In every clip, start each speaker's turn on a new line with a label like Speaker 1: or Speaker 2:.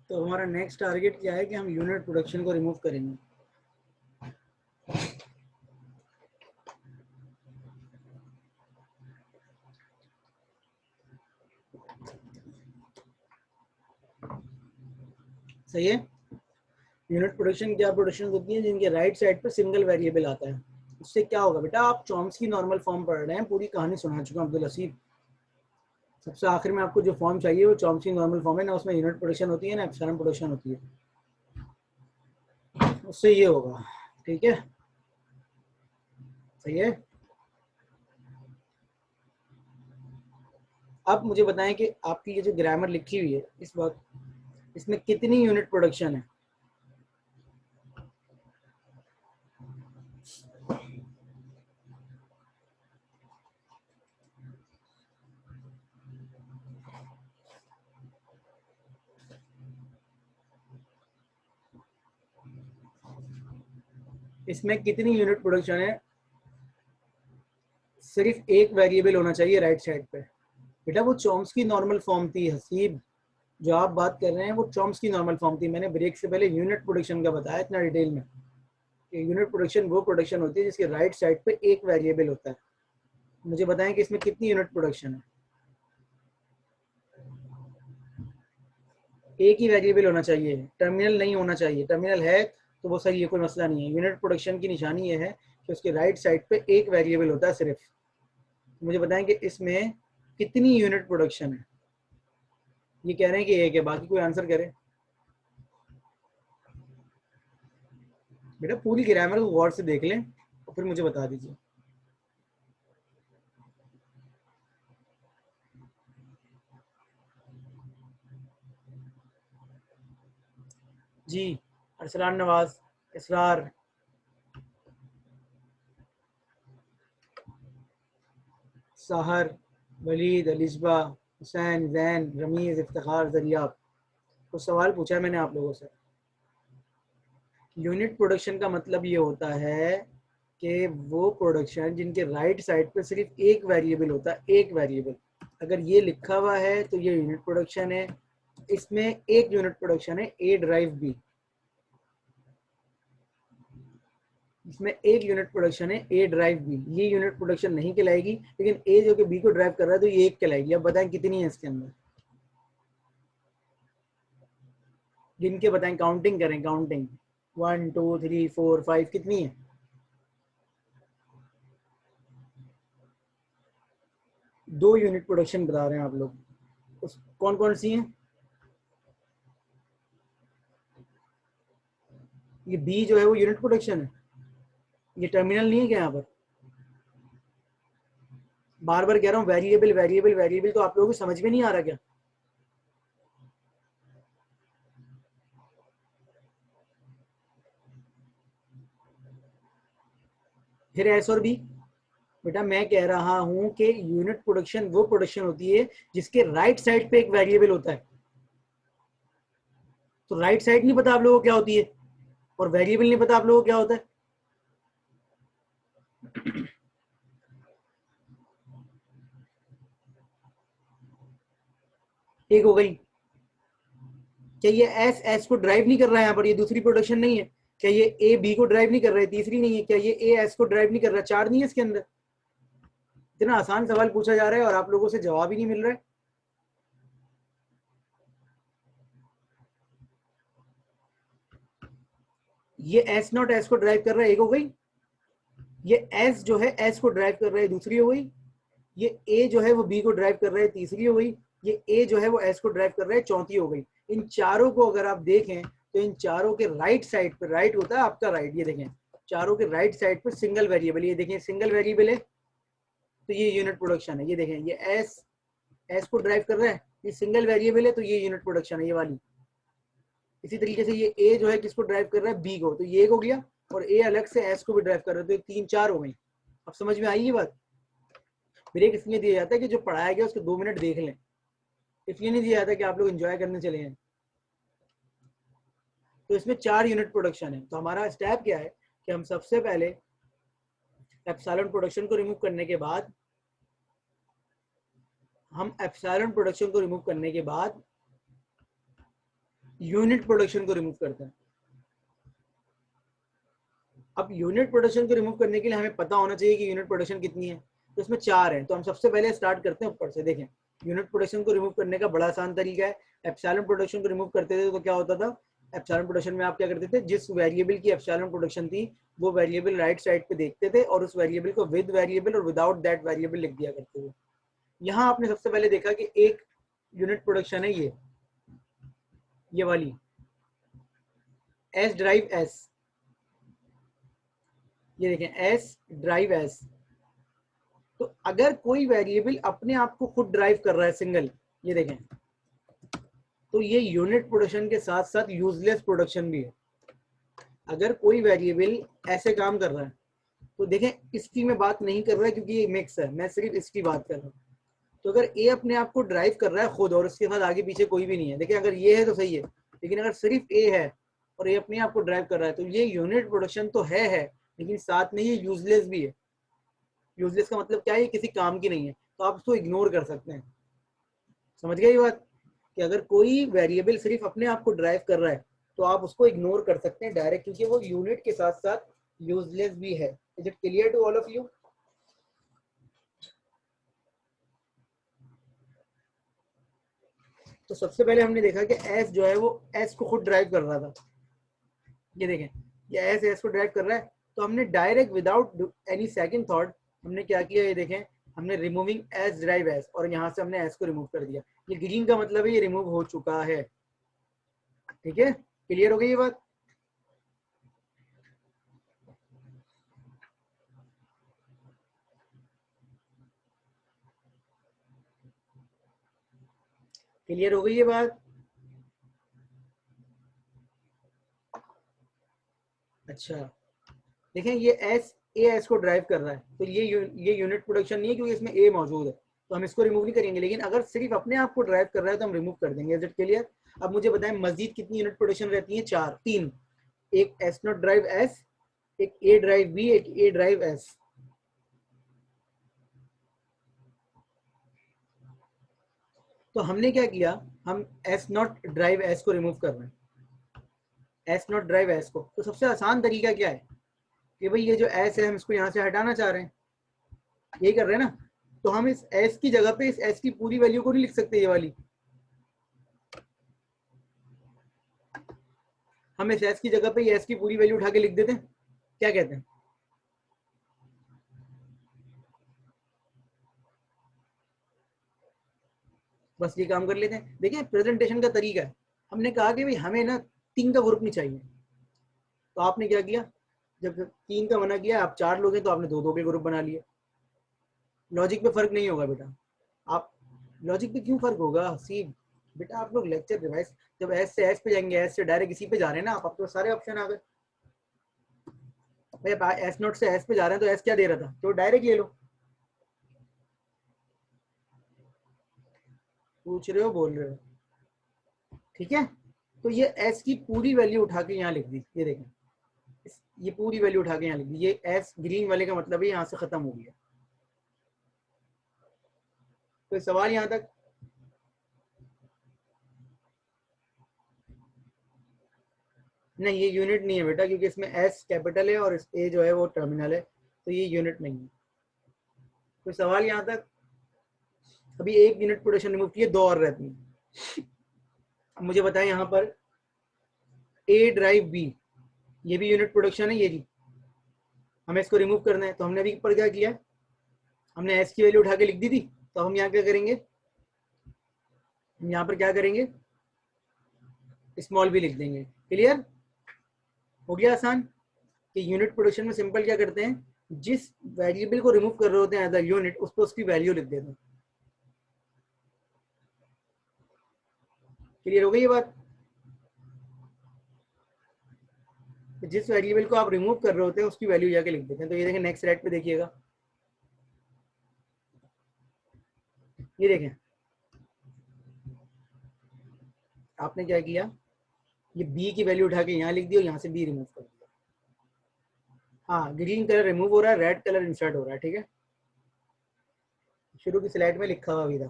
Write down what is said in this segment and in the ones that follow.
Speaker 1: तो हमारा next target क्या है कि हम यूनिट प्रोडक्शन को रिमूव करेंगे। सही है। यूनिट प्रोडक्शन क्या प्रोडक्शन होती है जिनके राइट साइड पर सिंगल वेरिएबल आता है। उससे क्या होगा बेटा, आप चॉम्स्की नॉर्मल फॉर्म पढ़ रहे हैं, पूरी कहानी सुना चुका हूं अब्दुल हसीब। सबसे आखिर में आपको जो फॉर्म चाहिए वो चॉम्स्की नॉर्मल फॉर्म है ना, उसमें यूनिट प्रोडक्शन होती है ना एप्सिलॉन प्रोडक्शन होती है। उससे ये होगा, ठीक है, सही है। आप मुझे बताएं कि आपकी ये जो ग्रामर लिखी हुई है इस वक्त, इसमें कितनी यूनिट प्रोडक्शन है। इसमें कितनी यूनिट प्रोडक्शन है। सिर्फ एक वेरिएबल होना चाहिए राइट साइड पे। बेटा वो चॉम्स्की नॉर्मल फॉर्म थी हसीब, जो आप बात कर रहे हैं वो चॉम्स्की नॉर्मल फॉर्म थी। मैंने ब्रेक से पहले यूनिट प्रोडक्शन का बताया इतना डिटेल में। यूनिट प्रोडक्शन वो प्रोडक्शन होती है जिसके राइट साइड पे एक वेरिएबल होता है। मुझे बताएं कि इसमें कितनी यूनिट प्रोडक्शन है। एक ही वेरिएबल होना चाहिए, टर्मिनल नहीं होना चाहिए। टर्मिनल है तो वो सही है, कोई मसला नहीं है। यूनिट प्रोडक्शन की निशानी ये है कि उसके राइट साइड पे एक वेरिएबल होता है सिर्फ। मुझे बताएं कि इसमें कितनी यूनिट प्रोडक्शन है। ये कह रहे हैं कि एक है, बाकी कोई आंसर करे। बेटा पूरी ग्रामर को गौर से देख लें और फिर मुझे बता दीजिए। जी, अरसलान नवाज, इसरार, साहर, वलीद, अलिशबा, हुसैन, जैन, रमीज़, इफ्तिखार, जरियाब। कुछ सवाल पूछा है मैंने आप लोगों से। यूनिट प्रोडक्शन का मतलब ये होता है कि वो प्रोडक्शन जिनके राइट साइड पे सिर्फ एक वेरिएबल होता है, एक वेरिएबल। अगर ये लिखा हुआ है तो ये यूनिट प्रोडक्शन है। इसमें एक यूनिट प्रोडक्शन है, ए ड्राइव बी। इसमें एक यूनिट प्रोडक्शन है, ए ड्राइव बी। ये यूनिट प्रोडक्शन नहीं कहलाएगी, लेकिन ए जो कि बी को ड्राइव कर रहा है तो ये एक कहलाएगी। अब बताएं कितनी है इसके अंदर। गिन के बताएं, काउंटिंग करें, काउंटिंग 1 2 3 4 5 कितनी है। दो यूनिट प्रोडक्शन बता रहे हैं आप लोग, उस कौन कौन सी हैं। ये बी जो है वो यूनिट प्रोडक्शन है, ये टर्मिनल नहीं है क्या यहाँ पर। बार बार कह रहा हूँ वेरिएबल वेरिएबल वेरिएबल, तो आप लोगों को समझ में नहीं आ रहा क्या। फिर एस और बी। बेटा मैं कह रहा हूं कि यूनिट प्रोडक्शन वो प्रोडक्शन होती है जिसके राइट साइड पे एक वेरिएबल होता है। तो राइट साइड नहीं पता आप लोगों को क्या होती है, और वेरिएबल नहीं पता आप लोगों को क्या होता है। एक हो गई। क्या ये एस एस को ड्राइव नहीं कर रहा है यहाँ पर, ये दूसरी प्रोडक्शन नहीं है। क्या ये ए बी को ड्राइव नहीं कर रहा है, तीसरी नहीं है। क्या ये ए एस को ड्राइव नहीं कर रहा, चार नहीं है इसके अंदर। इतना आसान सवाल पूछा जा रहा है और आप लोगों से जवाब ही नहीं मिल रहा है। ये एस नॉट एस को ड्राइव कर रहा है, एक हो गई। ये एस जो है एस को ड्राइव कर रहा है, दूसरी हो गई। ये ए जो है वो बी को ड्राइव कर रहा है, तीसरी हो गई। ये ए जो है वो एस को ड्राइव कर रहा है, चौथी हो गई। इन चारों को अगर आप देखें तो इन चारों के राइट साइड पर, राइट होता है आपका राइट, ये देखें चारों के राइट साइड पर सिंगल वेरिएबल, ये देखें सिंगल वेरिएबल है, तो ये यूनिट प्रोडक्शन है। ये देखें ये एस एस को ड्राइव कर रहा है, ये सिंगल वेरिएबल है, तो ये यूनिट प्रोडक्शन है ये वाली। इसी तरीके से ये ए जो है किसको ड्राइव कर रहा है, बी को, तो ये एक हो गया। और ए अलग से एस को भी ड्राइव कर रहा है, तो ये तीन चार हो गई। अब समझ में आई ये बात। ब्रेक इसलिए दिया जाता है कि जो पढ़ाया गया उसके 2 मिनट देख लें, इसलिए नहीं दिया जाता कि आप लोग एंजॉय करने चले हैं। तो इसमें चार यूनिट प्रोडक्शन है। तो हमारा स्टेप क्या है कि हम सबसे पहले एप्सिलॉन प्रोडक्शन को रिमूव करने के बाद, हम एप्सिलॉन प्रोडक्शन को रिमूव करने के बाद यूनिट प्रोडक्शन को रिमूव करते हैं। अब यूनिट प्रोडक्शन को रिमूव करने के लिए हमें पता होना चाहिए कि यूनिट प्रोडक्शन कितनी है। तो इसमें 4 है, तो हम सबसे पहले स्टार्ट करते हैं ऊपर से। देखें, यूनिट प्रोडक्शन को रिमूव करने का बड़ा आसान तरीका है। एप्सिलॉन प्रोडक्शन को रिमूव करते थे तो क्या होता था, एप्सिलॉन प्रोडक्शन में आप क्या करते थे, जिस वेरिएबल की एप्सिलॉन प्रोडक्शन थी वो वेरिएबल राइट साइड पे देखते थे और उस वेरिएबल को विद वेरिएबल और विदाउट दैट वेरिएबल लिख दिया करते थे। यहाँ आपने सबसे पहले देखा कि एक यूनिट प्रोडक्शन है ये वाली एस ड्राइव एस, ये देखें एस ड्राइव एस। तो अगर कोई वेरिएबल अपने आप को खुद ड्राइव कर रहा है सिंगल, ये देखें, तो ये यूनिट प्रोडक्शन के साथ साथ यूजलेस प्रोडक्शन भी है। अगर कोई वेरिएबल ऐसे काम कर रहा है तो देखें, इसकी मैं बात नहीं कर रहा क्योंकि ये मिक्स है, मैं सिर्फ इसकी बात कर रहा हूँ। तो अगर ए अपने आप को ड्राइव कर रहा है खुद और उसके बाद आगे पीछे कोई भी नहीं है, देखिए अगर ये है तो सही है, लेकिन अगर सिर्फ ए है और ये अपने आप को ड्राइव कर रहा है तो ये यूनिट प्रोडक्शन तो है लेकिन साथ में ये यूजलेस भी है। यूजलेस का मतलब क्या है, किसी काम की नहीं है, तो आप उसको इग्नोर कर सकते हैं। समझ गए ये बात, कि अगर कोई वेरिएबल सिर्फ अपने आप को ड्राइव कर रहा है तो आप उसको इग्नोर कर सकते हैं डायरेक्ट, क्योंकि वो यूनिट के साथ साथ यूजलेस भी है। Is it clear to all of you? तो सबसे पहले हमने देखा कि एस जो है वो एस को खुद ड्राइव कर रहा था। ये देखें, ये एस को ड्राइव कर रहा है, तो हमने direct without any second thought हमने क्या किया, ये देखें, हमने रिमूविंग एस ड्राइव एस, और यहाँ से हमने एस को रिमूव कर दिया। ये ग्रीन का मतलब है ये रिमूव हो चुका है। ठीक है, क्लियर हो गई ये बात? क्लियर हो गई ये बात? अच्छा, देखें ये एस को ड्राइव कर रहा है, तो ये यूनिट प्रोडक्शन नहीं है क्योंकि इसमें ए मौजूद है, तो हम इसको रिमूव नहीं करेंगे। लेकिन अगर सिर्फ अपने आप को ड्राइव कर रहा है तो हम रिमूव कर देंगे। Is it clear? अब मुझे बताएं मजीद कितनी यूनिट प्रोडक्शन रहती है? 4, 3। एक एस नॉट ड्राइव एस, एक ए ड्राइव बी, एक ए ड्राइव एस। तो हमने क्या किया, हम एस नॉट ड्राइव एस को रिमूव कर रहे हैं, एस नॉट ड्राइव एस को। तो सबसे आसान तरीका क्या है कि भाई ये जो एस है हम इसको यहाँ से हटाना चाह रहे हैं, यही कर रहे हैं ना। तो हम इस एस की जगह पे इस एस की पूरी वैल्यू को नहीं लिख सकते, ये वाली, हम इस एस की जगह पे ये एस की पूरी वैल्यू उठा के लिख देते हैं। क्या कहते हैं? बस ये काम कर लेते हैं। देखिए प्रेजेंटेशन का तरीका है, हमने कहा कि भाई हमें ना 3 का ग्रुप नहीं चाहिए, तो आपने क्या किया, जब 3 का मना किया, आप 4 लोग हैं तो आपने 2-2 के ग्रुप बना लिए। लॉजिक पे फर्क नहीं होगा बेटा। आप लॉजिक पे क्यों फर्क होगा? सी बेटा, आप लोग लेक्चर रिवाइज जब एस से एस पे जाएंगे, एस से डायरेक्ट इसी पे जा रहे हैं ना, आप आपके सारे ऑप्शन आ गए। भाई एस नोट से एस पे जा रहे हैं तो एस क्या दे रहा था, तो डायरेक्ट ले लो। पूछ रहे हो, बोल रहे हो, ठीक है। तो ये एस की पूरी वैल्यू उठा के यहाँ लिख दी, ये देखें, ये पूरी वैल्यू उठा के यहाँ लिख दी। ये एस ग्रीन वाले का मतलब है यहाँ से खत्म हो गया। कोई सवाल यहाँ तक? नहीं, ये यूनिट नहीं है बेटा, क्योंकि इसमें एस कैपिटल है और ए जो है वो टर्मिनल है, तो ये यूनिट नहीं है। कोई सवाल यहाँ तक? अभी एक यूनिट प्रोडक्शन रिमूव किए, 2 और रहती हैं। अब मुझे बताएं यहाँ पर ए ड्राइव बी, ये भी यूनिट प्रोडक्शन है, ये भी हमें इसको रिमूव करना है। तो हमने अभी पर क्या किया, हमने एस की वैल्यू उठा के लिख दी थी, तो हम यहाँ क्या करेंगे, हम यहाँ पर क्या करेंगे, स्मॉल भी लिख देंगे। क्लियर हो गया? आसान। कि यूनिट प्रोडक्शन में सिंपल क्या करते हैं, जिस वेरिएबल को रिमूव कर रहे होते हैं एज अ यूनिट, उसको उसकी वैल्यू लिख देते हैं। क्लियर हो गई ये बात? जिस वेरिएबल को आप रिमूव कर रहे होते हैं उसकी वैल्यू जाके लिख देते हैं। तो ये देखें, नेक्स्ट स्लाइड पे देखिएगा, ये देखें आपने क्या किया, ये बी की वैल्यू उठा के यहाँ लिख दी और यहाँ से बी रिमूव कर दिया। हाँ, ग्रीन कलर रिमूव हो रहा है, रेड कलर इंसर्ट हो रहा है, ठीक है। शुरू की स्लाइड में लिखा हुआ भी था।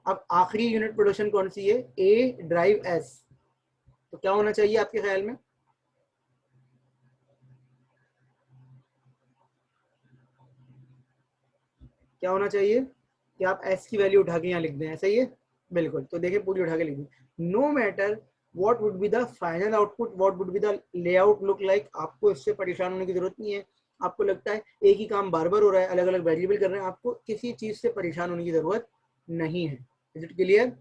Speaker 1: अब आखिरी यूनिट प्रोडक्शन कौन सी है, ए ड्राइव एस, तो क्या होना चाहिए आपके ख्याल में? क्या होना चाहिए कि आप एस की वैल्यू उठा के यहाँ लिख दें, सही है? बिल्कुल, तो देखिए पूरी उठा के लिख दें। No matter what would be the final output, what would be the layout look like, आपको इससे परेशान होने की जरूरत नहीं है। आपको लगता है एक ही काम बार बार हो रहा है, अलग अलग वेरिएबल कर रहे हैं, आपको किसी चीज से परेशान होने की जरूरत नहीं है। Is it clear?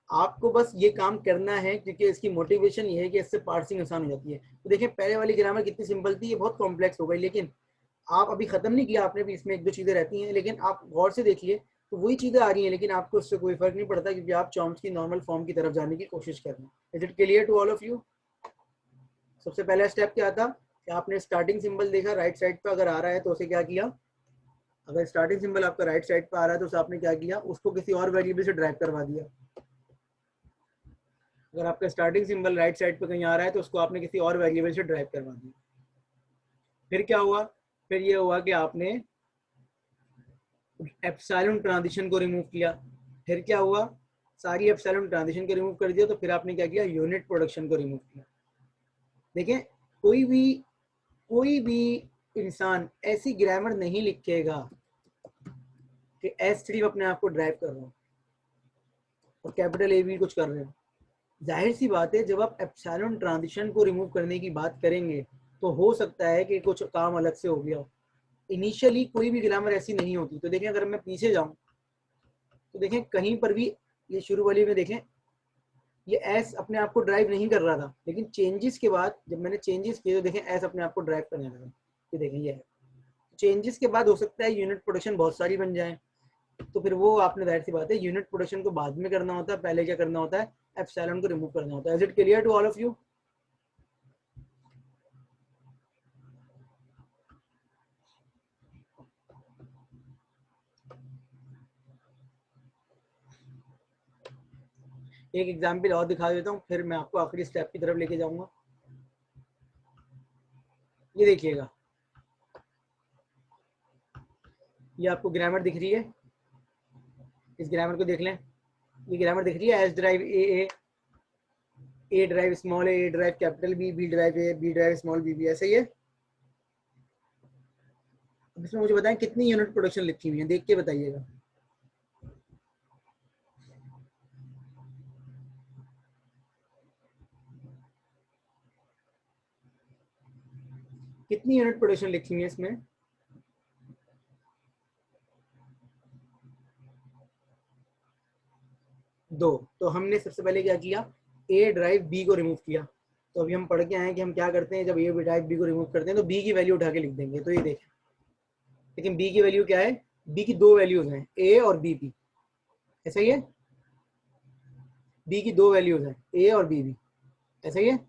Speaker 1: आपको बस ये काम करना है, क्योंकि इसकी मोटिवेशन ये है कि इससे पार्सिंग आसान हो जाती है। तो देखिए पहले वाली ग्रामर कितनी सिंपल थी, ये बहुत कॉम्प्लेक्स हो गई, लेकिन आप अभी खत्म नहीं किया आपने भी, इसमें एक दो चीजें रहती हैं, लेकिन आप गौर से देखिए तो वही चीजें आ रही हैं, लेकिन आपको उससे कोई फर्क नहीं पड़ता, क्योंकि आप चॉम्स्की नॉर्मल फॉर्म की तरफ जाने की कोशिश कर रहे हैं। Is it clear to all of you? सबसे पहला स्टेप क्या था कि आपने स्टार्टिंग सिंबल देखा, राइट साइड पे अगर आ रहा है तो उसे क्या किया, अगर स्टार्टिंग सिंबल आपका राइट साइड पे आ रहा है तो उसे आपने क्या किया, उसको किसी और वेरिएबल से ड्राइव करवा दिया। अगर आपका स्टार्टिंग सिंबल राइट साइड पे कहीं आ रहा है तो उसको आपने किसी और वेरिएबल से ड्राइव करवा दिया। फिर क्या हुआ, फिर ये हुआ कि आपने एप्सिलॉन ट्रांजिशन को रिमूव किया। फिर क्या हुआ, सारी एप्सिलॉन ट्रांजिशन को रिमूव कर दिया, तो फिर आपने क्या किया, यूनिट प्रोडक्शन को रिमूव किया। देखें, कोई भी इंसान ऐसी ग्रामर नहीं लिखेगा कि एस सिर्फ अपने आप को ड्राइव कर रहा हो और कैपिटल ए भी कुछ कर रहे हो। जाहिर सी बात है, जब आप एप्सिलॉन ट्रांजिशन को रिमूव करने की बात करेंगे तो हो सकता है कि कुछ काम अलग से हो गया हो। इनिशियली कोई भी ग्रामर ऐसी नहीं होती। तो देखें, अगर मैं पीछे जाऊं तो देखें कहीं पर भी, ये शुरू वाली में देखें, ये एस अपने आप को ड्राइव नहीं कर रहा था, लेकिन चेंजेस के बाद जब मैंने चेंजेस किए तो देखें एस अपने आप को ड्राइव करने लगा। ये देखें, ये है चेंजेस के बाद हो सकता है यूनिट प्रोडक्शन बहुत सारी बन जाए, तो फिर वो आपने, जाहिर सी बात है, यूनिट प्रोडक्शन को बाद में करना होता है, पहले क्या करना होता है, एप्सिलॉन को रिमूव करना होता है। Is it clear to all of you? एक एग्जाम्पल और दिखा देता हूँ, फिर मैं आपको आखिरी स्टेप की तरफ लेके जाऊंगा। ये देखिएगा, ये आपको ग्रामर दिख रही है, इस ग्रामर को देख लें। ये ग्रामर दिख रही है, एस ड्राइव ए ड्राइव स्मॉल ए ड्राइव कैपिटल बी ड्राइव ए, बी ड्राइव स्मॉल बी, ऐसे ही है। अब इसमें मुझे बताएं कितनी यूनिट प्रोडक्शन लिखी हुई है, देख के बताइएगा। कितनी यूनिट प्रोडक्शन लिखी हुई है इसमें? 2। तो हमने सबसे पहले क्या किया, ए ड्राइव बी को रिमूव किया। तो अभी हम पढ़ के आए कि हम क्या करते हैं, जब ए ड्राइव बी को रिमूव करते हैं तो बी की वैल्यू उठा के लिख देंगे। तो ये देखें, लेकिन बी की वैल्यू क्या है, बी की दो वैल्यूज हैं, ए और बी भी, ऐसा ही है। बी की दो वैल्यूज हैं, ए और बी भी, ऐसा ही है।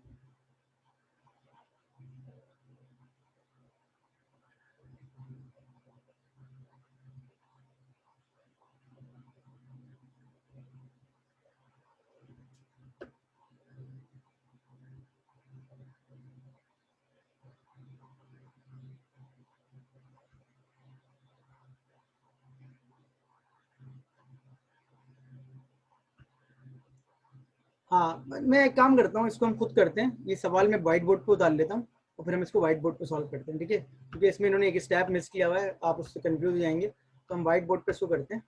Speaker 1: हाँ, मैं एक काम करता हूँ, इसको हम खुद करते हैं, ये सवाल मैं व्हाइट बोर्ड पे उतार लेता हूँ और फिर हम इसको व्हाइट बोर्ड पे सॉल्व करते हैं, ठीक है? क्योंकि इसमें इन्होंने एक स्टेप मिस किया हुआ है, आप उससे कंफ्यूज हो जाएंगे। तो हम व्हाइट बोर्ड पे इसको करते हैं।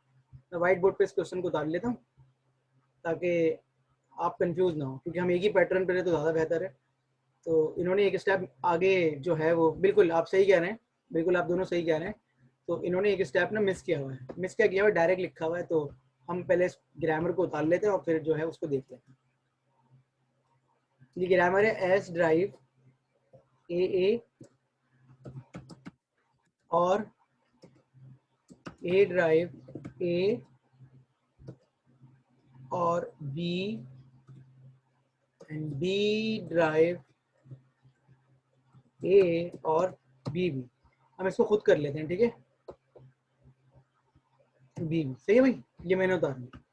Speaker 1: मैं व्हाइट बोर्ड पे इस क्वेश्चन को उतार लेता हूँ ताकि आप कंफ्यूज ना हो, क्योंकि हम एक ही पैटर्न पे रहे तो ज़्यादा बेहतर है। तो इन्होंने एक स्टेप आगे जो है वो, बिल्कुल आप सही कह रहे हैं, बिल्कुल आप दोनों सही कह रहे हैं। तो इन्होंने एक स्टेप ना मिस किया हुआ है, मिस क्या किया हुआ है, डायरेक्ट लिखा हुआ है। तो हम पहले ग्रामर को उतार लेते हैं और फिर जो है उसको देखते हैं। ये ग्रामर है, एस ड्राइव ए और ए ड्राइव ए और बी एंड बी ड्राइव ए और बी भी। हम इसको खुद कर लेते हैं, ठीक है? बी भी सही है भाई, ये मैंने उतार लिया।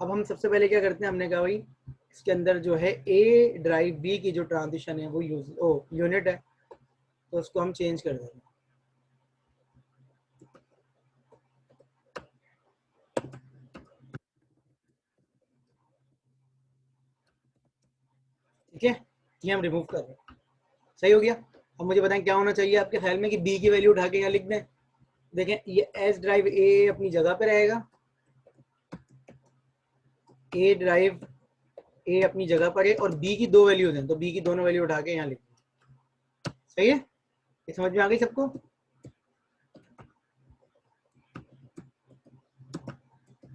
Speaker 1: अब हम सबसे पहले क्या करते हैं, हमने कहा भाई इसके अंदर जो है ए ड्राइव बी की जो ट्रांजिशन है वो यूनिट है, तो उसको हम चेंज कर देंगे। ठीक है, ये हम रिमूव कर रहे हैं। सही हो गया। अब मुझे बताएं क्या होना चाहिए आपके ख्याल में कि बी की वैल्यू उठा के यहाँ लिख दें। देखें ये एस ड्राइव ए अपनी जगह पे रहेगा, ए ड्राइव ए अपनी जगह पर है और बी की दो वैल्यूज हैं, तो बी की दोनों वैल्यू उठा के यहाँ लिख दें। सही है, ये समझ में आ गई सबको?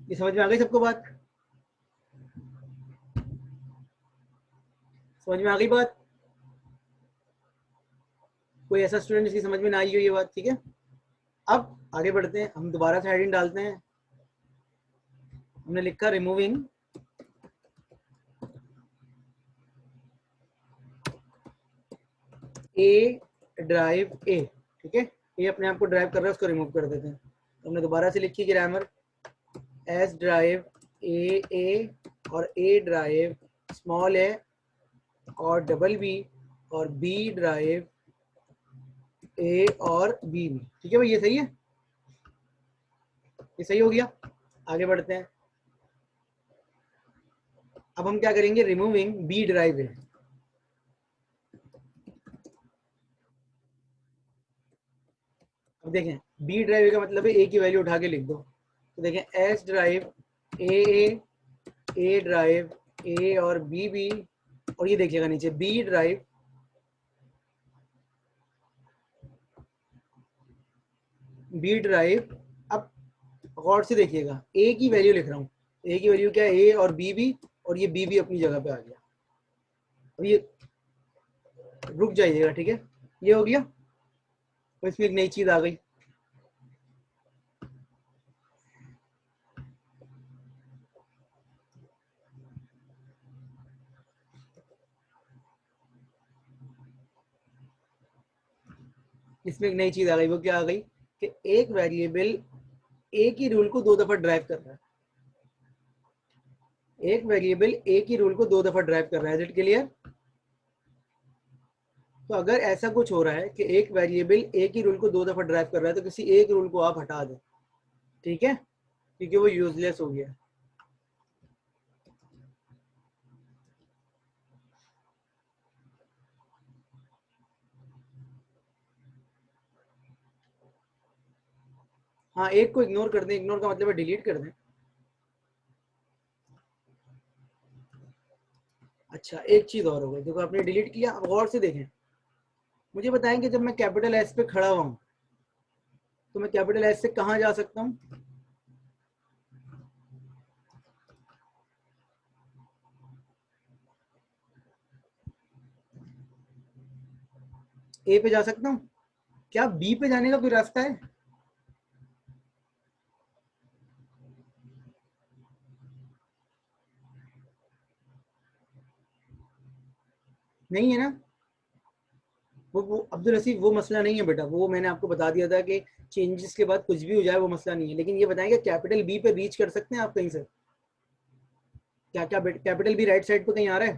Speaker 1: ये समझ में आ गई सबको बात? समझ में आ गई बात? कोई ऐसा स्टूडेंट जिसकी समझ में ना आई हो ये बात? ठीक है, अब आगे बढ़ते हैं, हम दोबारा से हेडिंग डालते हैं। हमने लिखा रिमूविंग ए ड्राइव ए। ठीक है, ये अपने आप को ड्राइव कर रहा है, उसको रिमूव कर देते हैं। तो हमने दोबारा से लिखी ग्रामर एस ड्राइव ए और ए ड्राइव स्मॉल ए और डबल बी और बी ड्राइव ए और बी भी। ठीक है भाई, ये सही है, ये सही हो गया। आगे बढ़ते हैं, अब हम क्या करेंगे, रिमूविंग बी ड्राइव ए। अब देखें बी ड्राइव ए का मतलब है ए की वैल्यू उठा के लिख दो। तो देखें एस ड्राइव ए ड्राइव ए और बी बी, और ये देखिएगा नीचे बी ड्राइव बी ड्राइव। अब गौर से देखिएगा ए की वैल्यू लिख रहा हूँ, ए की वैल्यू क्या है, ए और बी बी, और ये बी बी अपनी जगह पे आ गया। अब ये रुक जाइएगा, ठीक है, ये हो गया। तो इसमें एक नई चीज आ गई, इसमें एक नई चीज आ गई। वो क्या आ गई कि एक वेरिएबल ए की रूल को दो दफा ड्राइव कर रहा है। एक वेरिएबल ए की रूल को दो दफा ड्राइव कर रहा है। Is it clear? तो अगर ऐसा कुछ हो रहा है कि एक वेरिएबल ए की रूल को दो दफा ड्राइव कर रहा है, तो किसी एक रूल को आप हटा दें, ठीक है, क्योंकि वो यूजलेस हो गया। हाँ, एक को इग्नोर कर दें, इग्नोर का मतलब है डिलीट कर दें। अच्छा, एक चीज और हो गई, देखो आपने डिलीट किया। अब गौर से देखें, मुझे बताएं कि जब मैं कैपिटल एस पे खड़ा हुआ हूं, तो मैं कैपिटल एस से कहां जा सकता हूं? ए पे जा सकता हूं? क्या बी पे जाने का कोई रास्ता है? नहीं है ना। वो अब्दुल हसीब, वो मसला नहीं है बेटा, वो मैंने आपको बता दिया था कि चेंजेस के बाद कुछ भी हो जाए वो मसला नहीं है। लेकिन ये बताएंगे कैपिटल बी पे रीच कर सकते हैं आप कहीं से? क्या क्या कैपिटल बी राइट साइड पे कहीं आ रहा है?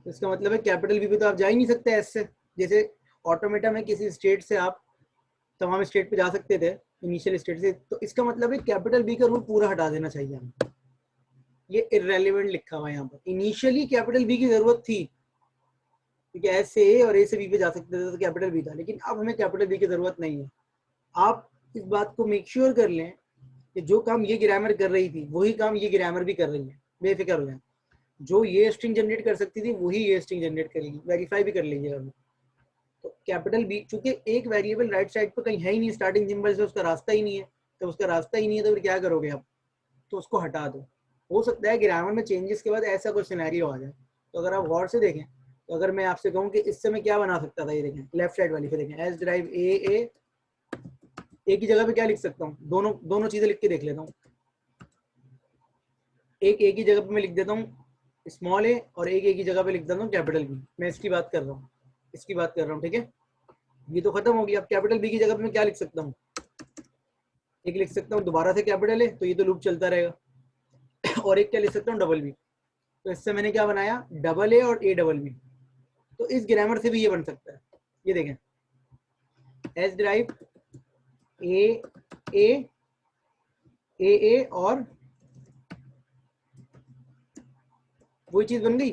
Speaker 1: तो इसका मतलब है कैपिटल बी पे तो आप जा ही नहीं सकते एस से। जैसे ऑटोमेटा में किसी स्टेट से आप तमाम स्टेट पे जा सकते थे इनिशियल स्टेट से, तो इसका मतलब है कैपिटल बी का रूल पूरा हटा देना चाहिए हमें। ये इररेलेवेंट लिखा हुआ है यहाँ पर। इनिशियली कैपिटल बी की जरूरत थी, क्योंकि एस से ए और ए से बी पे जा सकते थे तो कैपिटल बी था, लेकिन अब हमें कैपिटल बी की जरूरत नहीं है। आप इस बात को मेक श्योर कर लें कि जो काम ये ग्रामर कर रही थी वही काम ये ग्रामर भी कर रही है, बेफिक्र हो जाए। जो ये स्ट्रिंग जनरेट कर सकती थी वही ये स्ट्रिंग जनरेट करेगी। वेरीफाई भी कर लीजिएगा। तो कैपिटल बी, चूंकि एक वेरिएबल राइट साइड पर कहीं है ही नहीं, स्टार्टिंग सिंबल से उसका रास्ता ही नहीं है, तो उसका रास्ता ही नहीं है तो फिर क्या करोगे आप? तो उसको हटा दो। हो सकता है ग्रामर में चेंजेस के बाद ऐसा कोई सिनेरियो आ जाए। तो अगर आप गौर से देखें, तो अगर मैं आपसे कहूँ कि इससे मैं क्या बना सकता था, ये देखें लेफ्ट साइड वाली पे देखें, एस ड्राइव ए की जगह पे क्या लिख सकता हूँ? दोनों दोनों चीजें लिख के देख लेता हूँ। एक ए की जगह पे मैं लिख देता हूँ स्मॉल ए, और एक ए की जगह पे लिख देता हूँ कैपिटल बी। मैं इसकी बात कर रहा हूँ, इसकी बात कर रहा हूँ, ठीक है। ये तो खत्म हो गया। अब कैपिटल बी की जगह पे मैं क्या लिख सकता हूँ? एक लिख सकता हूँ दोबारा से कैपिटल है, तो ये तो लूप चलता रहेगा। और एक क्या लिख सकता हूँ? Double B. तो इससे मैंने क्या बनाया? डबल ए और ए डबल बी। तो इस ग्रामर से भी ये बन सकता है। ये देखें एस ड्राइव ए ए और वही चीज बन गई।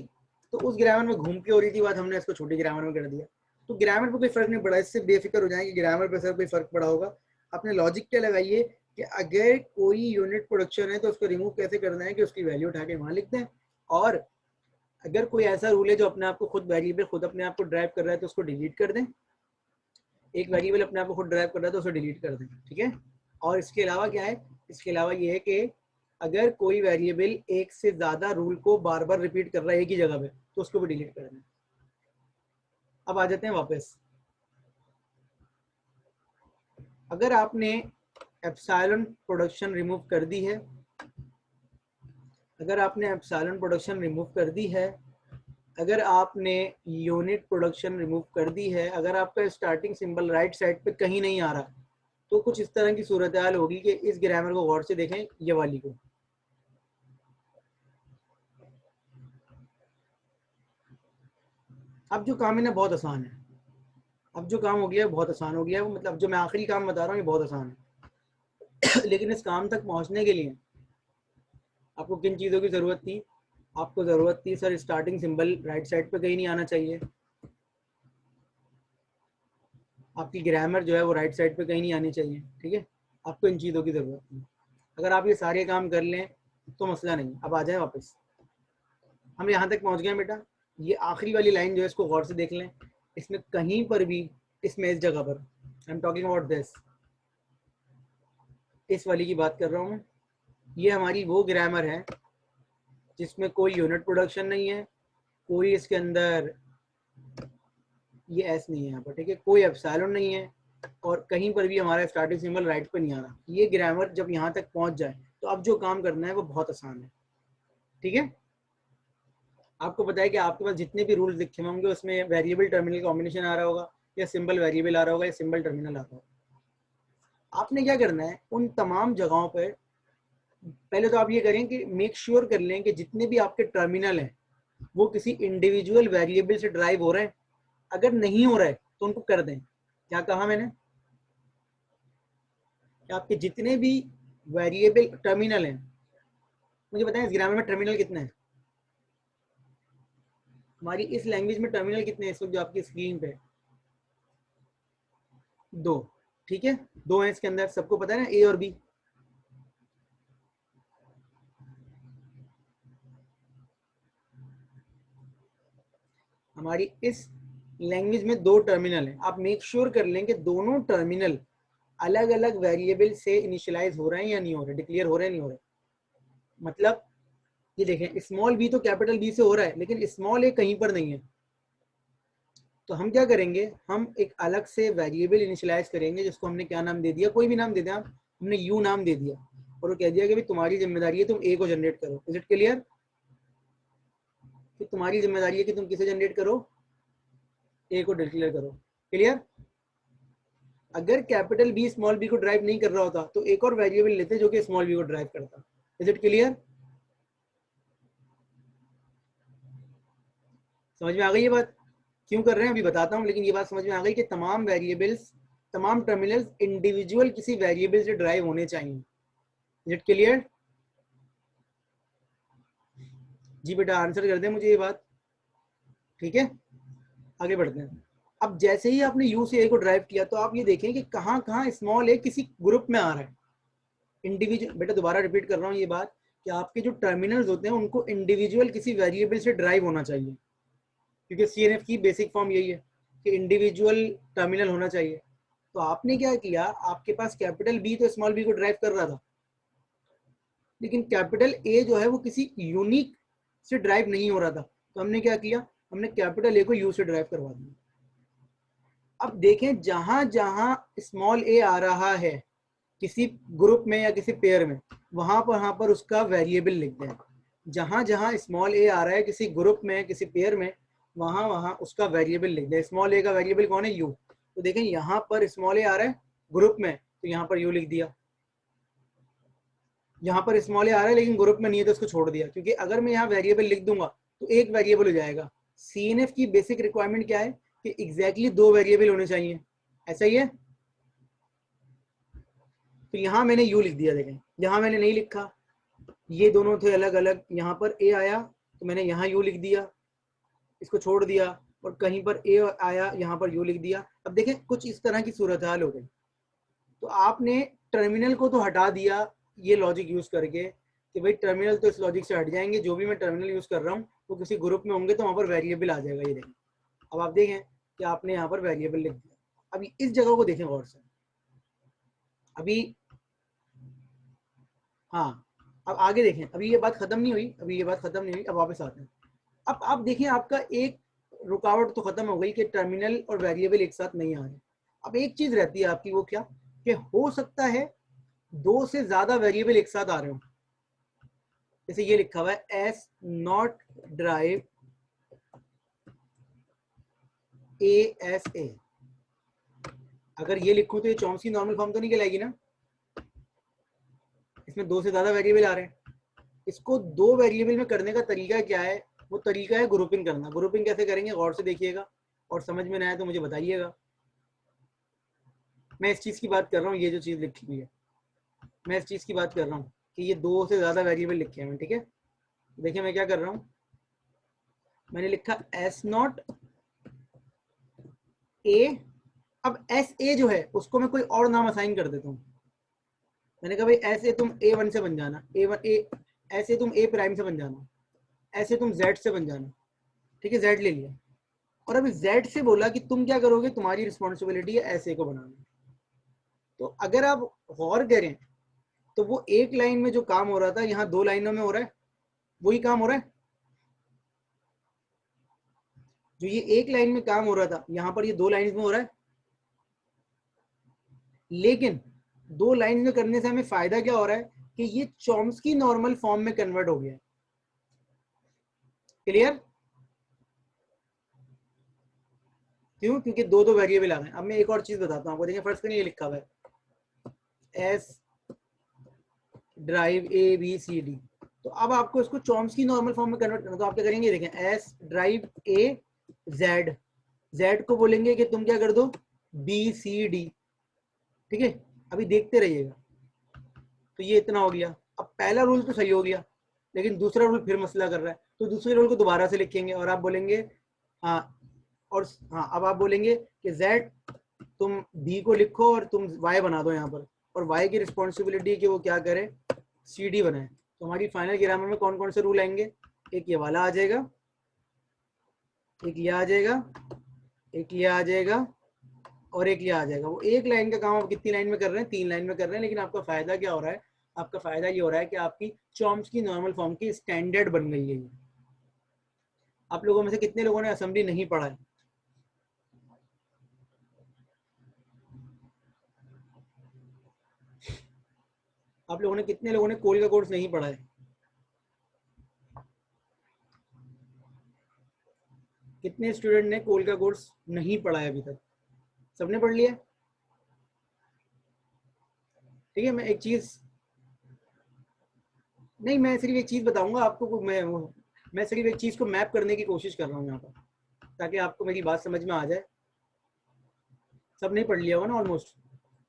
Speaker 1: तो उस ग्रामर में घूम के हो रही थी बात, हमने इसको छोटी ग्रामर में कर दिया। तो ग्रामर पर कोई फर्क नहीं पड़ा, इससे बेफिक्र हो जाए कि ग्रामर पर सर कोई फर्क पड़ा होगा। अपने लॉजिक क्या लगाइए कि अगर कोई यूनिट प्रोडक्शन है तो उसको रिमूव कैसे करना है कि उसकी वैल्यू उठा के वहां लिख दें, और अगर कोई ऐसा रूल है जो अपने आप को खुद वेरिएबल खुद अपने आप को ड्राइव कर रहा है तो उसको डिलीट कर दें। एक वेरिएबल अपने आप को खुद ड्राइव कर रहा है तो उसको डिलीट कर दें, ठीक है। और इसके अलावा क्या है, इसके अलावा ये है कि अगर कोई वेरिएबल एक से ज्यादा रूल को बार बार रिपीट कर रहा है एक ही जगह पे तो उसको भी डिलीट कर दें। अब आ जाते हैं वापस। अगर आपने एप्सिलॉन प्रोडक्शन रिमूव कर दी है, अगर आपने एप्सिलॉन प्रोडक्शन रिमूव कर दी है, अगर आपने यूनिट प्रोडक्शन रिमूव कर दी है, अगर आपका स्टार्टिंग सिंबल राइट साइड पे कहीं नहीं आ रहा, तो कुछ इस तरह की सूरत हाल होगी कि इस ग्रामर को गौर से देखें, ये वाली को। अब जो काम है ना बहुत आसान है, अब जो काम हो गया है बहुत आसान हो गया है, मतलब जो मैं आखिरी काम बता रहा हूँ ये बहुत आसान है। लेकिन इस काम तक पहुँचने के लिए आपको किन चीज़ों की ज़रूरत थी? आपको ज़रूरत थी sir starting symbol right side पे कहीं नहीं आना चाहिए, आपकी ग्रामर जो है वो राइट साइड पे कहीं नहीं आनी चाहिए, ठीक है। आपको इन चीज़ों की ज़रूरत है। अगर आप ये सारे काम कर लें तो मसला नहीं। अब आ जाए वापस, हम यहाँ तक पहुँच गए बेटा। ये आखिरी वाली लाइन जो है इसको गौर से देख लें, इसमें कहीं पर भी, इसमें इस जगह पर, I am talking about this, इस वाली की बात कर रहा हूँ मैं। ये हमारी वो ग्रामर है जिसमें कोई यूनिट प्रोडक्शन नहीं है, कोई इसके अंदर ये एस नहीं है यहाँ पर, ठीक है, कोई एप्सिलॉन नहीं है, और कहीं पर भी हमारा स्टार्टिंग सिंबल राइट पर नहीं आ रहा। ये ग्रामर जब यहाँ तक पहुँच जाए तो अब जो काम करना है वो बहुत आसान है, ठीक है। आपको पता है कि आपके पास जितने भी रूल्स लिखे होंगे उसमें वेरिएबल टर्मिनल कॉम्बिनेशन आ रहा होगा, या सिंबल वेरिएबल आ रहा होगा, या सिंबल टर्मिनल आ रहा होगा। आपने क्या करना है उन तमाम जगहों पर, पहले तो आप ये करें कि मेक श्योर कर लें कि जितने भी आपके टर्मिनल हैं वो किसी इंडिविजुअल वेरिएबल से ड्राइव हो रहे हैं। अगर नहीं हो रहा है तो उनको कर दें। क्या कहा मैंने कि आपके जितने भी वेरिएबल टर्मिनल हैं, मुझे बताएं इस ग्रामर में टर्मिनल कितने हैं? हमारी इस लैंग्वेज में टर्मिनल कितने हैं इस वक्त जो आपकी स्क्रीन पे? 2, ठीक है, 2 हैं इसके अंदर, सबको पता है ना, ए और बी। हमारी इस लैंग्वेज में 2 टर्मिनल हैं। आप मेक श्योर कर लें कि दोनों टर्मिनल अलग अलग वेरिएबल से इनिशियलाइज हो रहे हैं या नहीं हो रहे, डिक्लेयर हो रहे हैं नहीं हो रहे। मतलब ये देखें, स्मॉल बी तो कैपिटल बी से हो रहा है लेकिन स्मॉल ए कहीं पर नहीं है। तो हम क्या करेंगे, हम एक अलग से वेरिएबल इनिशियलाइज करेंगे जिसको हमने क्या नाम दे दिया, कोई भी नाम दे दें आप, हमने यू नाम दे दिया, और वो कह दिया कि भाई तुम्हारी जिम्मेदारी है तुम ए को जनरेट करो। इज इट क्लियर कि तुम्हारी जिम्मेदारी है कि तुम किसे जनरेट करो, ए को डिक्लेयर करो। क्लियर? अगर कैपिटल बी स्मॉल बी को ड्राइव नहीं कर रहा होता तो एक और वेरिएबल लेते जो कि स्मॉल बी को ड्राइव करता। Is it clear? समझ में आ गई ये बात? क्यों कर रहे हैं अभी बताता हूं, लेकिन ये बात समझ में आ गई कि तमाम वेरिएबल्स, तमाम टर्मिनल्स इंडिविजुअल किसी वेरिएबल से ड्राइव होने चाहिए। Is it clear? जी बेटा आंसर कर दें मुझे ये बात, ठीक है। आगे बढ़ते हैं। अब जैसे ही आपने यू से ए को ड्राइव किया तो आप ये देखें कि कहाँ कहाँ स्मॉल ए किसी ग्रुप में आ रहा है। इंडिविजुअल, बेटा दोबारा रिपीट कर रहा हूँ ये बात कि आपके जो टर्मिनल्स होते हैं उनको इंडिविजुअल किसी वेरिएबल से ड्राइव होना चाहिए, क्योंकि सीएनएफ की बेसिक फॉर्म यही है कि इंडिविजुअल टर्मिनल होना चाहिए। तो आपने क्या किया, आपके पास कैपिटल बी तो स्मॉल बी को ड्राइव कर रहा था, लेकिन कैपिटल ए जो है वो किसी यूनिक से ड्राइव नहीं हो रहा था। तो हमने क्या किया, हमने कैपिटल ए को यू से ड्राइव करवा दिया। अब देखें जहां जहां स्मॉल ए आ रहा है किसी ग्रुप में या किसी पेयर में, वहां पर उसका वेरिएबल लिख दें। जहां जहां स्मॉल ए आ रहा है किसी ग्रुप में किसी पेयर में, वहां उसका वेरिएबल लिख दें। स्मॉल ए का वेरिएबल कौन है, यू। तो देखें यहाँ पर स्मॉल ए आ रहा है ग्रुप में तो यहाँ पर यू लिख दिया। यहाँ पर स्मॉल ए आ रहा है लेकिन ग्रुप में नहीं है तो उसको छोड़ दिया, क्योंकि अगर मैं यहाँ वेरिएबल लिख दूंगा तो एक वेरिएबल हो जाएगा। सीएनएफ की बेसिक रिक्वायरमेंट क्या है कि एग्जैक्टली 2 वेरिएबल होने चाहिए, ऐसा ही है। तो यहाँ मैंने यू लिख दिया, देखें यहाँ मैंने नहीं लिखा, ये दोनों थे अलग अलग। यहाँ पर ए आया तो मैंने यहाँ u लिख दिया, इसको छोड़ दिया, और कहीं पर a आया, यहाँ पर u लिख दिया। अब देखें कुछ इस तरह की सूरत हाल हो गई। तो आपने टर्मिनल को तो हटा दिया ये लॉजिक यूज करके कि भाई टर्मिनल तो इस लॉजिक से हट जाएंगे, जो भी मैं टर्मिनल यूज कर रहा हूँ वो किसी ग्रुप में होंगे तो वहाँ पर वेरिएबल आ जाएगा। ये देखें, अब आप देखें कि आपने यहाँ पर वेरिएबल लिख दिया। अभी इस जगह को देखें गौर से। अभी हाँ, अब आगे देखें, अभी ये बात खत्म नहीं हुई, अभी ये बात खत्म नहीं हुई, अब वापस आते हैं। अब आप देखिए आपका एक रुकावट तो खत्म हो गई कि टर्मिनल और वेरिएबल एक साथ नहीं आ रहे। अब एक चीज रहती है आपकी, वो क्या कि हो सकता है 2 से ज्यादा वेरिएबल एक साथ आ रहे हो। जैसे ये लिखा हुआ है एस नॉट ड्राइव ASA। अगर ये लिखूं तो ये चॉम्स्की नॉर्मल फॉर्म तो नहीं कहलाएगी ना, इसमें 2 से ज्यादा वेरिएबल आ रहे हैं। इसको 2 वेरिएबल में करने का तरीका क्या है? वो तरीका है ग्रुपिंग करना। ग्रुपिंग कैसे करेंगे गौर से देखिएगा, और समझ में ना आए तो मुझे बताइएगा। मैं इस चीज की बात कर रहा हूँ, ये जो चीज लिखी हुई है, मैं इस चीज की बात कर रहा हूँ कि ये 2 से ज्यादा वेरिएबल लिखे हैं। ठीक है, देखिए मैं क्या कर रहा हूँ, मैंने लिखा एस नॉट ए। अब एस ए जो है उसको मैं कोई और नाम असाइन कर देता हूँ। मैंने कहा भाई ऐसे तुम A1 से बन जाना, A1 A, ऐसे तुम A प्राइम से बन जाना, ऐसे तुम Z से बन जाना। ठीक है, Z ले लिया, और अभी Z से बोला कि तुम क्या करोगे, तुम्हारी रिस्पॉन्सिबिलिटी है ऐसे को बनाना। तो अगर आप गौर करें तो वो एक लाइन में जो काम हो रहा था यहाँ 2 लाइनों में हो रहा है, वही काम हो रहा है। जो ये एक लाइन में काम हो रहा था यहाँ पर ये 2 लाइन में हो रहा है। लेकिन 2 लाइन में करने से हमें फायदा क्या हो रहा है कि ये चॉम्स्की नॉर्मल फॉर्म में कन्वर्ट हो गया है। क्लियर? क्यों? क्योंकि 2 वेरिएबल आ गए। अब मैं एक और चीज बताता हूँ आपको, देखिए फर्स्ट ये लिखा हुआ है एस ड्राइव ABCD। तो अब आपको इसको चॉम्स्की नॉर्मल फॉर्म में कन्वर्ट करना, तो आप क्या करेंगे, देखें एस ड्राइव AZ, Z को बोलेंगे कि तुम क्या कर दो BCD। ठीक है, अभी देखते रहिएगा। तो ये इतना हो गया। अब पहला रूल तो सही हो गया, लेकिन दूसरा रूल फिर मसला कर रहा है। तो दूसरे रूल को दोबारा से लिखेंगे और आप बोलेंगे हाँ, और हाँ अब आप बोलेंगे कि Z तुम B को लिखो और तुम Y बना दो यहाँ पर, और Y की रिस्पॉन्सिबिलिटी कि वो क्या करे, CD बनाए। तो हमारी फाइनल ग्रामर में कौन कौन से रूल आएंगे, एक ये वाला आ जाएगा, एक ये आ जाएगा, एक ये आ जाएगा, और एक ये आ जाएगा। वो एक लाइन का काम आप कितनी लाइन में कर रहे हैं, 3 लाइन में कर रहे हैं। लेकिन आपका फायदा क्या हो रहा है, आपका फायदा ये हो रहा है कि आपकी चॉम्स्की नॉर्मल फॉर्म की स्टैंडर्ड बन गई है। आप लोगों में से कितने लोगों ने असेंबली नहीं पढ़ा है? आप लोगों ने कितने लोगों ने कोल का कोर्स नहीं पढ़ा है? कितने स्टूडेंट ने कोल का कोर्स नहीं पढ़ा है अभी तक? सबने पढ़ लिया? ठीक है, मैं एक चीज नहीं, मैं सिर्फ एक चीज बताऊंगा आपको। मैं सिर्फ एक चीज को मैप करने की कोशिश कर रहा हूँ यहाँ पर, ताकि आपको मेरी बात समझ में आ जाए। सब नहीं पढ़ लिया होगा ना ऑलमोस्ट?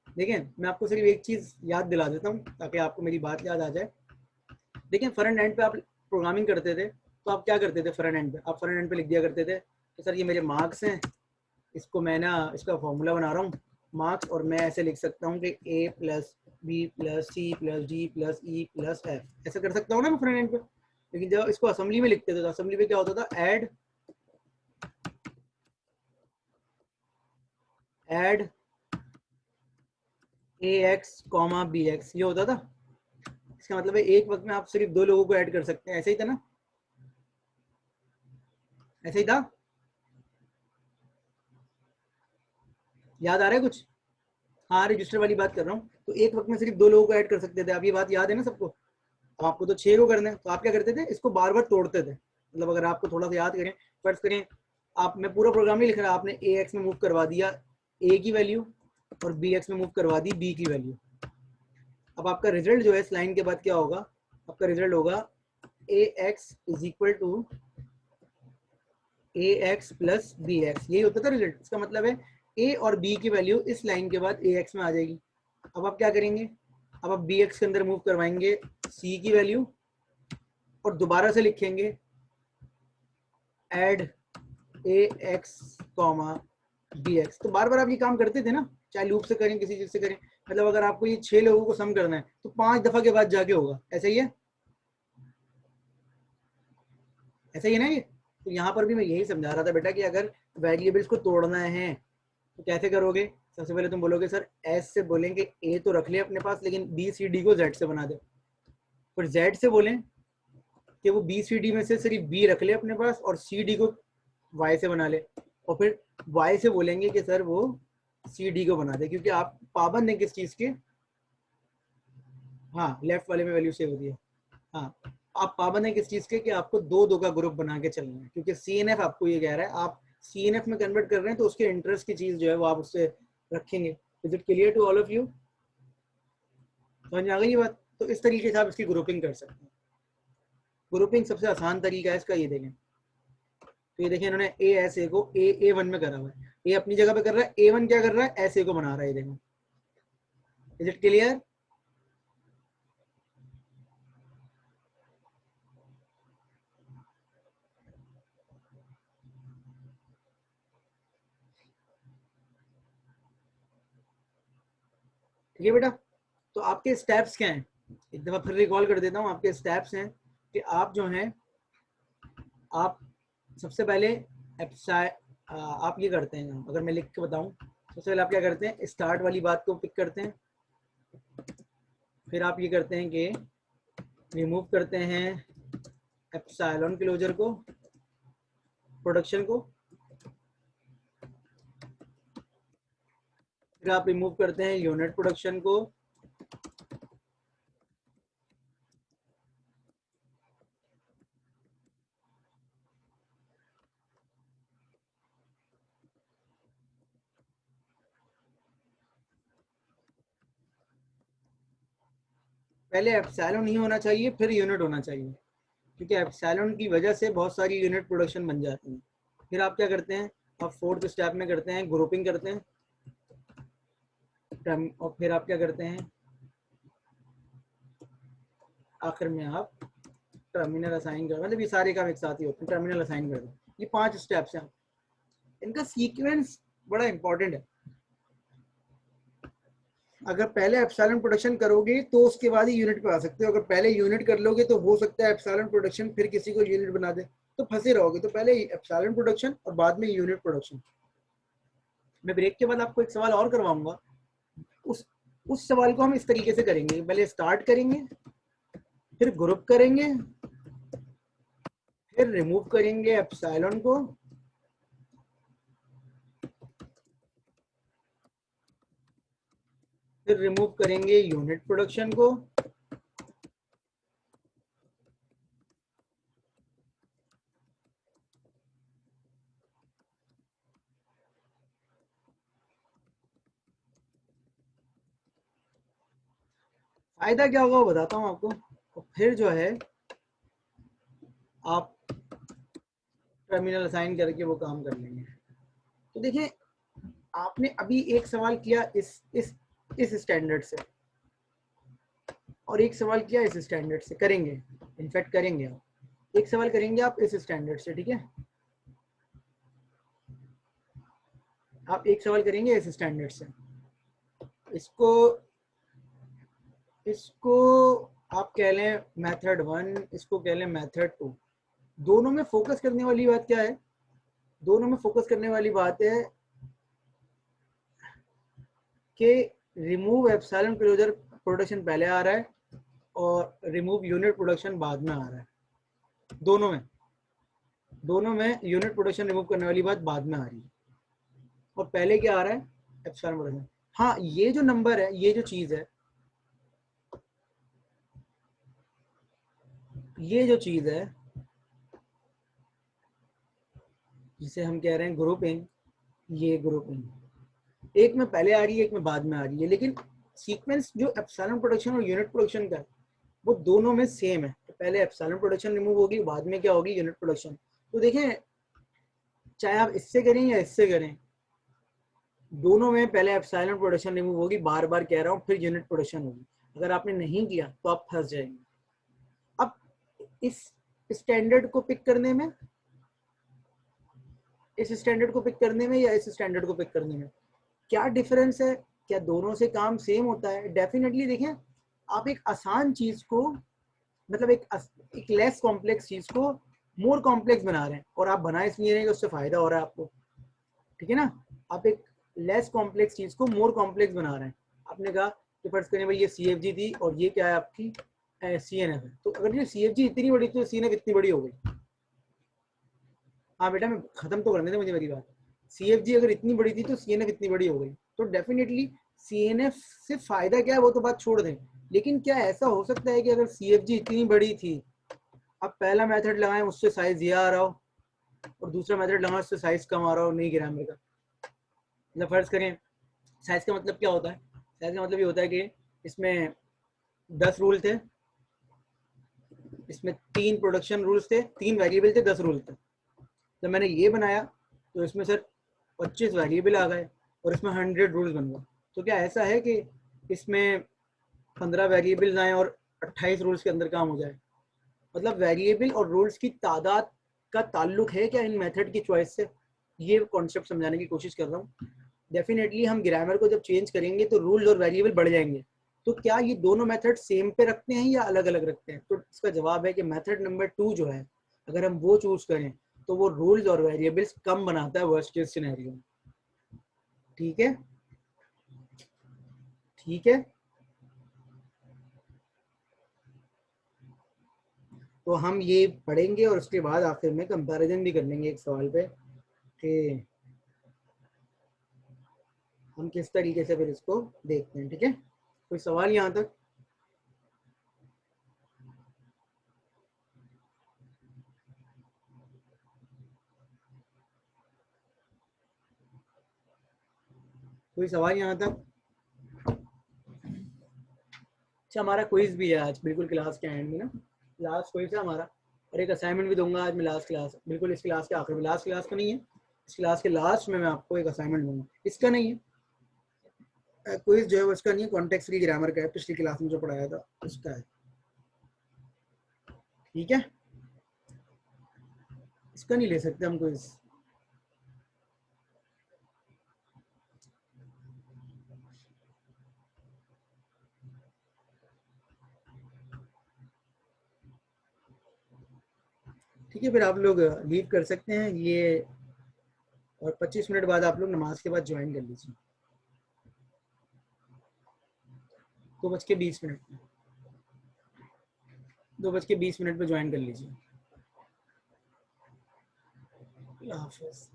Speaker 1: देखें मैं आपको सिर्फ एक चीज याद दिला देता हूँ ताकि आपको मेरी बात याद आ जाए। देखें फ्रंट एंड पे आप प्रोग्रामिंग करते थे तो आप क्या करते थे, फ्रंट एंड पे आप फ्रंट एंड पे लिख दिया करते थे कि सर ये मेरे मार्क्स हैं, इसको मैं ना इसका फॉर्मूला बना रहा हूँ मार्क्स, और मैं ऐसे लिख सकता हूँ कि A + B + C + D + E + F, ऐसे कर सकता हूँ ना मैं फ्रंट एंड पे। लेकिन जब इसको असेंबली में लिखते थे तो असेंबली में क्या होता था, ऐड AX, BX ये होता था। इसका मतलब है एक वक्त में आप सिर्फ 2 लोगों को ऐड कर सकते हैं। ऐसे ही था ना, ऐसे ही था, याद आ रहा है कुछ? हाँ, रजिस्टर वाली बात कर रहा हूँ। तो एक वक्त में सिर्फ 2 लोगों को ऐड कर सकते थे। अब ये बात याद है ना सबको? अब आपको तो 6 को करना है, तो आप क्या करते थे, इसको बार बार तोड़ते थे। मतलब अगर आपको थोड़ा सा याद करें, फर्ज करें आप, मैं पूरा प्रोग्राम नहीं लिख रहा, आपने AX में मूव करवा दिया A की वैल्यू और BX में मूव करवा दी B की वैल्यू। अब आपका रिजल्ट जो है इस लाइन के बाद क्या होगा, आपका रिजल्ट होगा AX = AX + BX। यही होता था रिजल्ट। इसका मतलब है A और B की वैल्यू इस लाइन के बाद AX में आ जाएगी। अब आप क्या करेंगे, अब आप BX के अंदर मूव करवाएंगे C की वैल्यू और दोबारा से लिखेंगे एड ए एक्स कॉमा बी एक्स। तो बार बार आप ये काम करते थे ना, चाहे लूप से करें किसी चीज से करें, मतलब अगर आपको ये 6 लोगों को सम करना है तो 5 दफा के बाद जाके होगा, ऐसा ही है, ऐसा ही है ना ये। तो यहाँ पर भी मैं यही समझा रहा था बेटा कि अगर वेरिएबल्स को तोड़ना है तो कैसे करोगे। सबसे पहले तुम बोलोगे सर एस से बोलेंगे ए तो रख ले अपने पास, लेकिन बी सी डी को जेड से बना दे। फिर जेड से बोलें कि वो बी सी डी में से सिर्फ बी रख ले अपने पास और सी डी को वाई से बना ले। और फिर वाई से बोलेंगे कि सर वो सी डी को बना दे, क्योंकि आप पाबंद है किस चीज के, हाँ लेफ्ट वाले में वैल्यू सेव होती है, हाँ आप पाबंद है किस चीज के कि आपको दो दो का ग्रुप बना के चलना है, क्योंकि सी एन एफ आपको ये कह रहा है आप सी एन एफ में कन्वर्ट कर रहे हैं तो उसके इंटरेस्ट की चीज जो है वो आप उससे रखेंगे। Is it clear to all of you? समझ में आ गई ये बात? तो इस तरीके से आप इसकी ग्रुपिंग कर सकते हैं। ग्रुपिंग सबसे आसान तरीका है इसका, ये देखें। तो ये देखिए इन्होंने ए एस ए को ए वन में करा हुआ है, ए अपनी जगह पे कर रहा है, ए वन क्या कर रहा है, एस ए को बना रहा है, ये देखो। Is it clear? ठीक है बेटा। तो आपके स्टेप्स क्या हैं, एक दफा फिर रिकॉल कर देता हूँ। आपके स्टेप्स हैं कि आप जो हैं, आप सबसे पहले आप ये करते हैं, अगर मैं लिख के बताऊं, सबसे पहले आप क्या करते हैं, स्टार्ट वाली बात को पिक करते हैं। फिर आप ये करते हैं कि रिमूव करते हैं एप्सिलॉन क्लोजर को, प्रोडक्शन को। फिर आप रिमूव करते हैं यूनिट प्रोडक्शन को। पहले एप्सिलॉन नहीं होना चाहिए, फिर यूनिट होना चाहिए, क्योंकि एप्सिलॉन की वजह से बहुत सारी यूनिट प्रोडक्शन बन जाती है। फिर आप क्या करते हैं, आप फोर्थ स्टेप में करते हैं ग्रुपिंग करते हैं। और फिर आप क्या करते हैं, आखिर में आप टर्मिनल असाइन कर, मतलब ये सारे काम एक साथ ही होते हैं, टर्मिनल असाइन कर दो। ये 5 स्टेप्स हैं, इनका सीक्वेंस बड़ा इंपॉर्टेंट है। अगर पहले एप्सिलॉन प्रोडक्शन करोगे तो उसके बाद ही यूनिट पे आ सकते हो, अगर पहले यूनिट कर लोगे तो हो सकता है एप्सिलॉन प्रोडक्शन फिर किसी को यूनिट बना दे, तो फंसे रहोगे। तो पहले एप्सिलॉन प्रोडक्शन और बाद में यूनिट प्रोडक्शन। मैं ब्रेक के बाद आपको एक सवाल और करवाऊंगा, उस उस सवाल को हम इस तरीके से करेंगे, पहले स्टार्ट करेंगे, फिर ग्रुप करेंगे, फिर रिमूव करेंगे एप्सिलॉन को, फिर रिमूव करेंगे यूनिट प्रोडक्शन को, फायदा क्या होगा वो बताता हूँ आपको, और फिर जो है आप टर्मिनल असाइन करके वो काम कर लेंगे। तो देखिए आपने अभी एक सवाल किया इस स्टैंडर्ड से, और एक सवाल किया इस स्टैंडर्ड से, करेंगे इनफैक्ट करेंगे आप एक सवाल करेंगे आप इस स्टैंडर्ड से, ठीक है, आप एक सवाल करेंगे इस स्टैंडर्ड से। इसको इसको आप कह लें मेथड 1, इसको कह लें मेथड 2। दोनों में फोकस करने वाली बात क्या है, दोनों में फोकस करने वाली बात है कि रिमूव एप्सिलॉन क्लोजर प्रोडक्शन पहले आ रहा है और रिमूव यूनिट प्रोडक्शन बाद में आ रहा है। दोनों में यूनिट प्रोडक्शन रिमूव करने वाली बात बाद में आ रही है, और पहले क्या आ रहा है, एप्सिलॉन प्रोडक्शन। हाँ ये जो नंबर है, ये जो चीज है, ये जो चीज है जिसे हम कह रहे हैं ग्रुपिंग, ये ग्रुपिंग एक में पहले आ रही है, एक में बाद में आ रही है, लेकिन सीक्वेंस जो एप्सिलॉन प्रोडक्शन और यूनिट प्रोडक्शन का है वो दोनों में सेम है। तो पहले एप्सिलॉन प्रोडक्शन रिमूव होगी, बाद में क्या होगी, यूनिट प्रोडक्शन। तो देखें चाहे आप इससे करें या इससे करें, दोनों में पहले एप्सिलॉन प्रोडक्शन रिमूव होगी, बार बार कह रहा हूँ, फिर यूनिट प्रोडक्शन होगी। अगर आपने नहीं किया तो आप फंस जाएंगे। अब इस स्टैंडर्ड को पिक करने में इस स्टैंडर्ड को पिक करने में या इस स्टैंडर्ड को पिक करने में? क्या डिफरेंस है? क्या दोनों से काम सेम होता है? डेफिनेटली देखें, आप एक आसान चीज को, मतलब एक लेस कॉम्प्लेक्स चीज को मोर कॉम्प्लेक्स बना रहे हैं, और आप बना इसलिए रहे हैं कि उससे फायदा हो रहा है आपको, ठीक है ना? आप एक लेस कॉम्प्लेक्स चीज को मोर कॉम्प्लेक्स बना रहे हैं। आपने कहा कि फर्ज करें भाई ये CFG थी और ये क्या है आपकी CNF है, तो अगर ये CFG इतनी बड़ी थी तो CNF इतनी बड़ी हो गई। हाँ बेटा, मैं खत्म तो करने दे मुझे मेरी बात। CFG अगर इतनी बड़ी थी तो CNF इतनी बड़ी हो गई, तो डेफिनेटली CNF से फायदा क्या है वो तो बात छोड़ दें, लेकिन क्या ऐसा हो सकता है कि अगर CFG इतनी बड़ी थी, अब पहला मेथड लगाएं उससे साइज ये आ रहा हो और दूसरा मेथड लगाएं उससे साइज कम आ रहा हो? नहीं ग्रामर का मतलब फर्ज करें, साइज का मतलब क्या होता है? साइज का मतलब ये होता है कि इसमें 10 रूल थे, इसमें 3 प्रोडक्शन रूल्स थे, 3 वेरिएबल थे, 10 रूल थे। जब मैंने ये बनाया तो इसमें सर 25 वेरिएबल आ गए और इसमें 100 रूल्स बन गए। तो क्या ऐसा है कि इसमें 15 वेरिएबल्स आए और 28 रूल्स के अंदर काम हो जाए? मतलब वेरिएबल और रूल्स की तादाद का ताल्लुक है क्या इन मेथड की चॉइस से? ये कॉन्सेप्ट समझाने की कोशिश कर रहा हूँ। डेफिनेटली हम ग्रामर को जब चेंज करेंगे तो रूल्स और वेरिएबल बढ़ जाएंगे। तो क्या ये दोनों मेथड सेम पे रखते हैं या अलग अलग रखते हैं? तो इसका जवाब है कि मेथड नंबर 2 जो है, अगर हम वो चूज करें तो वो रूल्स और वेरिएबल्स कम बनाता है वर्स्ट केस सिनेरियो में। ठीक है, ठीक है। तो हम ये पढ़ेंगे और उसके बाद आखिर में कंपैरिजन भी कर लेंगे एक सवाल पे कि हम किस तरीके से फिर इसको देखते हैं। ठीक है, कोई सवाल यहाँ तक? कोई सवाल यहाँ तक? अच्छा, हमारा क्विज भी है आज बिल्कुल क्लास के एंड में ना, लास्ट क्विज है हमारा, और एक असाइनमेंट भी दूंगा आज मैं लास्ट क्लास, बिल्कुल इस क्लास के आखिर में। लास्ट क्लास का नहीं है, इस क्लास के लास्ट में मैं आपको एक असाइनमेंट दूंगा। इसका नहीं है क्विज जो है वो, इसका नहीं है, कॉन्टेक्स्ट फ्री ग्रामर का है, पिछली क्लास में जो पढ़ाया था उसका है। ठीक है, इसका नहीं ले सकते हम क्विज। ठीक है, फिर आप लोग लीव कर सकते हैं ये, और 25 मिनट बाद आप लोग नमाज के बाद ज्वाइन कर लीजिए, 2:20 में, 2:20 पे ज्वाइन कर लीजिए। अल्लाह हाफिज़।